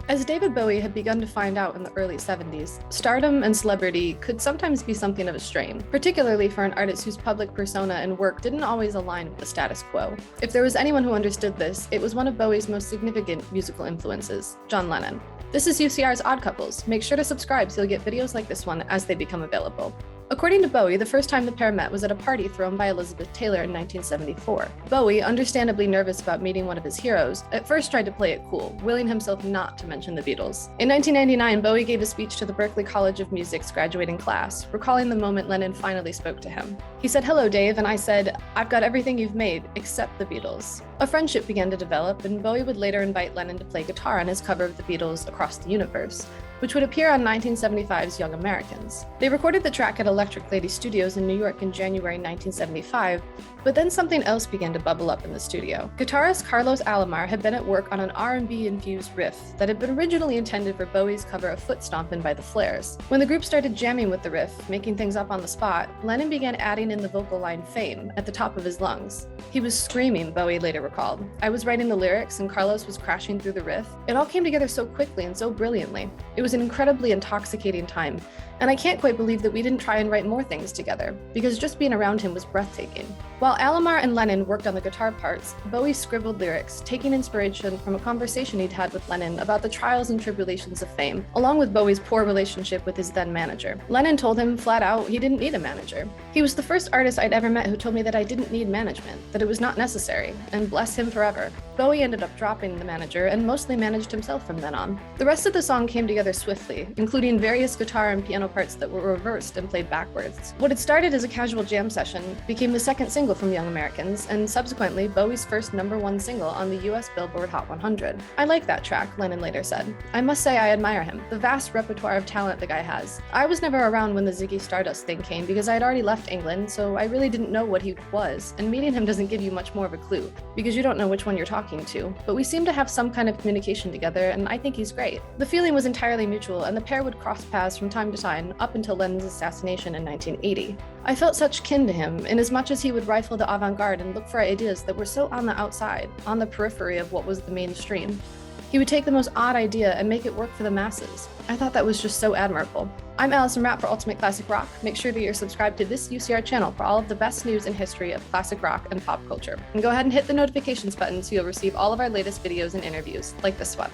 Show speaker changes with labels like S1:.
S1: As David Bowie had begun to find out in the early 70s, stardom and celebrity could sometimes be something of a strain, particularly for an artist whose public persona and work didn't always align with the status quo. If there was anyone who understood this, it was one of Bowie's most significant musical influences, John Lennon. This is UCR's Odd Couples. Make sure to subscribe so you'll get videos like this one as they become available. According to Bowie, the first time the pair met was at a party thrown by Elizabeth Taylor in 1974. Bowie, understandably nervous about meeting one of his heroes, at first tried to play it cool, willing himself not to mention the Beatles. In 1999, Bowie gave a speech to the Berklee College of Music's graduating class, recalling the moment Lennon finally spoke to him. He said, "Hello, Dave," and I said, "I've got everything you've made, except the Beatles." A friendship began to develop, and Bowie would later invite Lennon to play guitar on his cover of the Beatles' Across the Universe, which would appear on 1975's Young Americans. They recorded the track at Electric Lady Studios in New York in January 1975, but then something else began to bubble up in the studio. Guitarist Carlos Alomar had been at work on an R&B-infused riff that had been originally intended for Bowie's cover of Foot Stompin' by the Flares. When the group started jamming with the riff, making things up on the spot, Lennon began adding in the vocal line "Fame" at the top of his lungs. He was screaming, Bowie later recalled. "I was writing the lyrics and Carlos was crashing through the riff. It all came together so quickly and so brilliantly. It was an incredibly intoxicating time, and I can't quite believe that we didn't try and write more things together, because just being around him was breathtaking." While Alomar and Lennon worked on the guitar parts, Bowie scribbled lyrics, taking inspiration from a conversation he'd had with Lennon about the trials and tribulations of fame, along with Bowie's poor relationship with his then manager. Lennon told him flat out he didn't need a manager. "He was the first artist I'd ever met who told me that I didn't need management, that it was not necessary, and bless him forever." Bowie ended up dropping the manager and mostly managed himself from then on. The rest of the song came together swiftly, including various guitar and piano parts that were reversed and played backwards. What had started as a casual jam session became the second single from Young Americans, and subsequently Bowie's first #1 single on the US Billboard Hot 100. "I like that track," Lennon later said. "I must say I admire him, the vast repertoire of talent the guy has. I was never around when the Ziggy Stardust thing came because I had already left England, so I really didn't know what he was, and meeting him doesn't give you much more of a clue, because you don't know which one you're talking to. But we seem to have some kind of communication together, and I think he's great." The feeling was entirely mutual, and the pair would cross paths from time to time up until Lennon's assassination in 1980. "I felt such kin to him, inasmuch as he would rifle the avant-garde and look for ideas that were so on the outside, on the periphery of what was the mainstream. He would take the most odd idea and make it work for the masses. I thought that was just so admirable." I'm Allison Rapp for Ultimate Classic Rock. Make sure that you're subscribed to this UCR channel for all of the best news and history of classic rock and pop culture. And go ahead and hit the notifications button so you'll receive all of our latest videos and interviews, like this one.